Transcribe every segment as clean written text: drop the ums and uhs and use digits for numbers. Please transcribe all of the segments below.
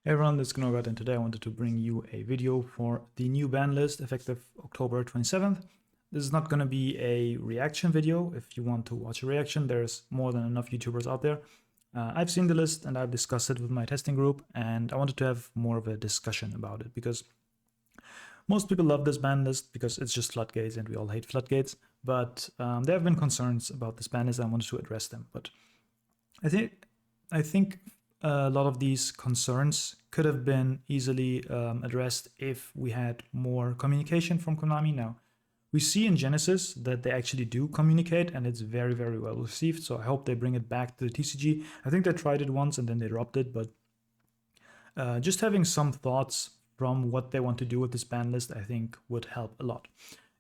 Hey everyone, this is Gnogat, and today I wanted to bring you a video for the new ban list effective October 27th. This is not going to be a reaction video. If you want to watch a reaction, there's more than enough YouTubers out there. I've seen the list and I've discussed it with my testing group, and I wanted to have more of a discussion about it because most people love this ban list because it's just floodgates and we all hate floodgates. But there have been concerns about this ban list and I wanted to address them. But I think a lot of these concerns could have been easily addressed if we had more communication from Konami. Now, we see in Genesis that they actually do communicate and it's very, very well received. So I hope they bring it back to the TCG. I think they tried it once and then they dropped it, but just having some thoughts from what they want to do with this ban list, I think would help a lot.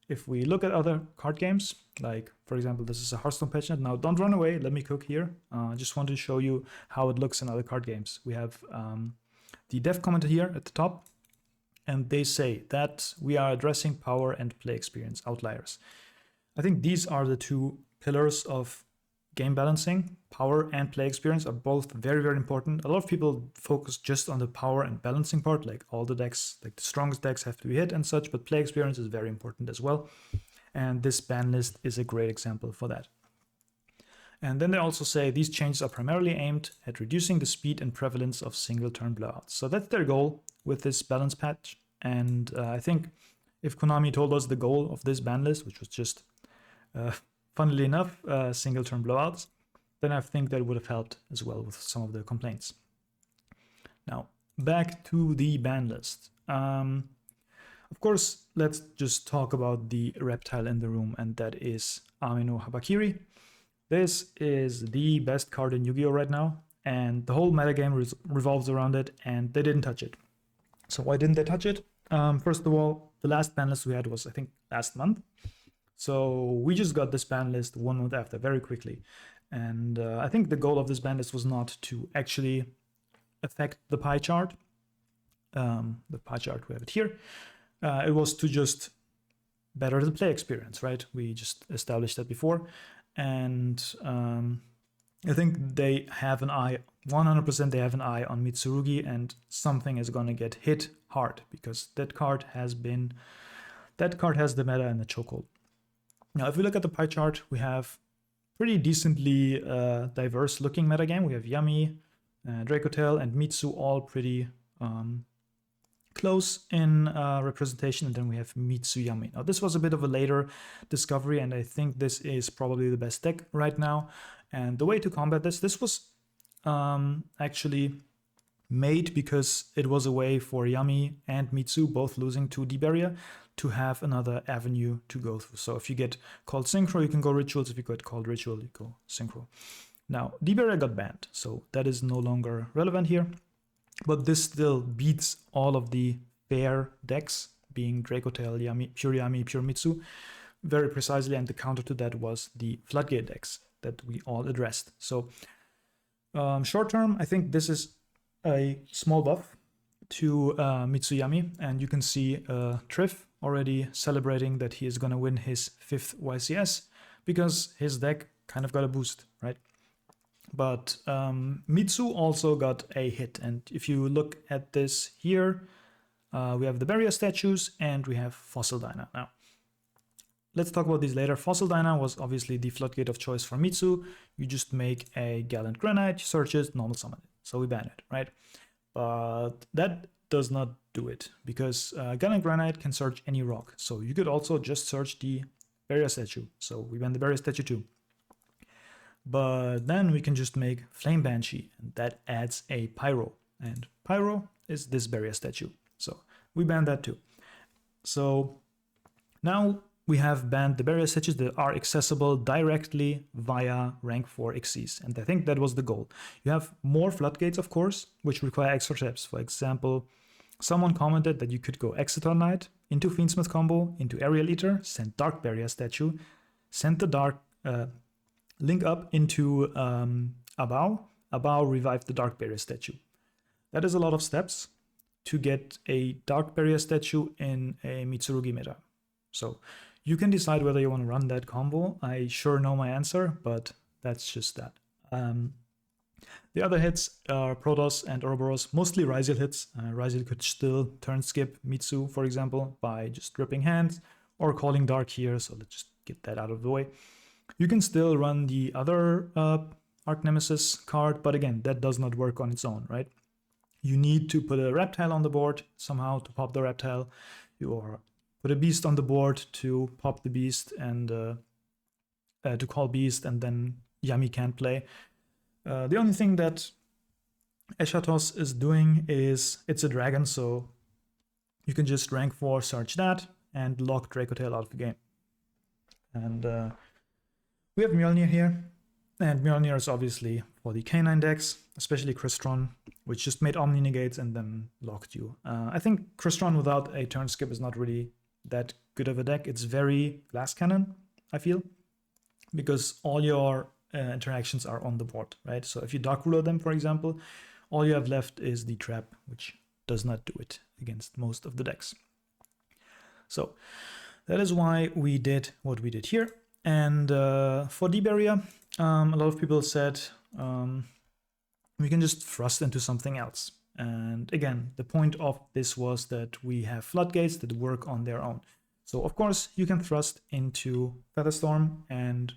If we look at other card games, like for example, this is a Hearthstone patch net. Now, don't run away. Let me cook here. I just want to show you how it looks in other card games. We have the dev commenter here at the top, and they say that we are addressing power and play experience outliers. I think these are the two pillars of game balancing. Power and play experience are both very, very important. A lot of people focus just on the power and balancing part, like all the decks, like the strongest decks have to be hit and such, but play experience is very important as well. And this ban list is a great example for that. And then they also say these changes are primarily aimed at reducing the speed and prevalence of single turn blowouts. So that's their goal with this balance patch. And I think if Konami told us the goal of this ban list, which was just funnily enough, single turn blowouts, then I think that would have helped as well with some of the complaints. Now, back to the ban list. Of course, let's just talk about the reptile in the room, and that is Amino Habakiri. This is the best card in Yu-Gi-Oh! Right now, and the whole metagame revolves around it, and they didn't touch it. So why didn't they touch it? First of all, the last ban list we had was, I think, last month. So we just got this ban list 1 month after, very quickly. And I think the goal of this ban list was not to actually affect the pie chart. The pie chart, we have it here. It was to just better the play experience, right? We just established that before. And I think they have an eye, 100% they have an eye on Mitsurugi, and something is going to get hit hard because that card has the meta in the chokehold. Now, if we look at the pie chart, we have pretty decently diverse looking metagame. We have Yami, Dracotail, and Mitsu all pretty close in representation, and then we have Mitsu Yami. Now, this was a bit of a later discovery, and I think this is probably the best deck right now. And the way to combat this was actually made because it was a way for Yami and Mitsu, both losing to Debaria, to have another avenue to go through. So if you get called Synchro, you can go Rituals. If you get called Ritual, you go Synchro. Now, Debaria got banned, so that is no longer relevant here. But this still beats all of the fair decks, being Dracotail, Yami, Pure Mitsu, very precisely. And the counter to that was the Floodgate decks that we all addressed. So short term, I think this is a small buff to Mitsuyami, and you can see Triff already celebrating that he is going to win his 5th YCS because his deck kind of got a boost, right? But Mitsu also got a hit, and if you look at this here, we have the barrier statues and we have Fossil Dyna. Now, let's talk about these later. Fossil Dyna was obviously the floodgate of choice for Mitsu. You just make a Gallant Granite, search it, normal summon it. So we ban it, right? But that does not do it because Gallant Granite can search any rock. So you could also just search the barrier statue. So we ban the barrier statue too. But then we can just make Flame Banshee, and that adds a Pyro. And Pyro is this barrier statue. So we ban that too. So now we have banned the barrier statues that are accessible directly via rank 4 Xyz. And I think that was the goal. You have more floodgates, of course, which require extra steps. For example, someone commented that you could go Exeter Knight into Fiendsmith combo, into Aerial Eater, send Dark Barrier statue, send the Dark link up into Abao, revive the Dark Barrier statue. That is a lot of steps to get a Dark Barrier statue in a Mitsurugi meta. So you can decide whether you want to run that combo. I sure know my answer, but that's just that. The other hits are Protoss and Ouroboros, mostly Ryzel hits. Ryzel could still turn skip Mitsu, for example, by just ripping hands or calling Dark here, so let's just get that out of the way. You can still run the other Arch Nemesis card, but again, that does not work on its own, right? You need to put a reptile on the board somehow to pop the reptile, or put a beast on the board to pop the beast and to call beast, and then Yami can't play. The only thing that Eschatos is doing is it's a dragon, so you can just rank 4 search that and lock Dracotail out of the game. And we have Mjolnir here, and Mjolnir is obviously for the K9 decks, especially Crystron, which just made Omni negates and then locked you. I think Crystron without a turn skip is not really that good of a deck. It's very Glass Cannon, I feel, because all your interactions are on the board, right? So if you Dark Ruler them, for example, all you have left is the trap, which does not do it against most of the decks. So that is why we did what we did here. And for D-Barrier, a lot of people said we can just thrust into something else. And again, the point of this was that we have floodgates that work on their own. So of course you can thrust into Featherstorm and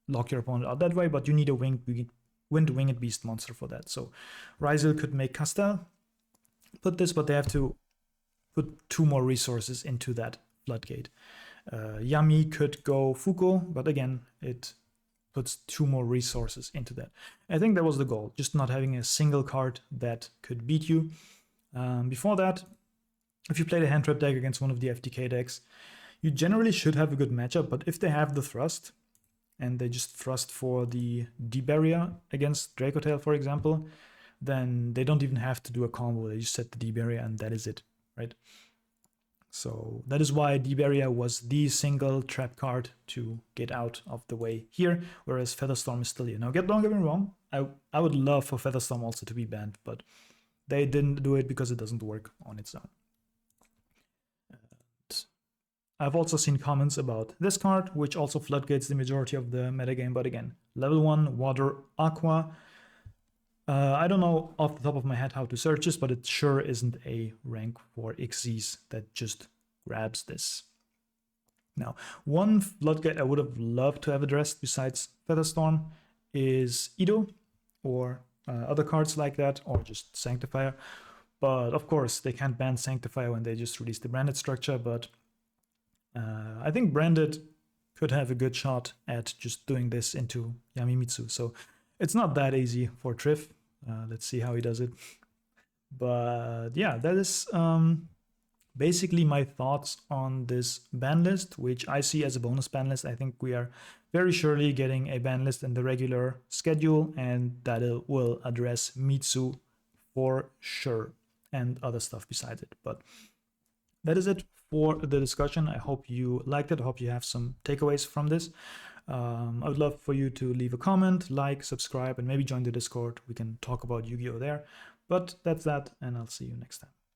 lock your opponent out that way, but you need a Wind-Winged Beast monster for that. So Ryzel could make Castel, put this, but they have to put 2 more resources into that floodgate. Yami could go Fuko, but again, it puts 2 more resources into that. I think that was the goal, just not having a single card that could beat you. Before that, if you play the hand trap deck against one of the FTK decks, you generally should have a good matchup, but if they have the thrust, and they just thrust for the D-Barrier against Dracotail, for example, then they don't even have to do a combo. They just set the D-Barrier and that is it, right? So that is why D-Barrier was the single trap card to get out of the way here, whereas Featherstorm is still here. Now, don't get me wrong, I would love for Featherstorm also to be banned, but they didn't do it because it doesn't work on its own. I've also seen comments about this card, which also floodgates the majority of the metagame, but again, level 1, Water, Aqua. I don't know off the top of my head how to search this, but it sure isn't a rank 4 Xyz that just grabs this. Now, one floodgate I would have loved to have addressed besides Featherstorm is Ido, or other cards like that, or just Sanctifier. But of course, they can't ban Sanctifier when they just released the branded structure, but I think branded could have a good shot at just doing this into Yamimitsu. So it's not that easy for Triff. Let's see how he does it. But yeah, that is basically my thoughts on this ban list, which I see as a bonus ban list. I think we are very surely getting a ban list in the regular schedule, and that it will address Mitsu for sure and other stuff besides it. But that is it for the discussion. I hope you liked it. I hope you have some takeaways from this. I would love for you to leave a comment, like, subscribe, and maybe join the Discord. We can talk about Yu-Gi-Oh! There. But that's that, and I'll see you next time.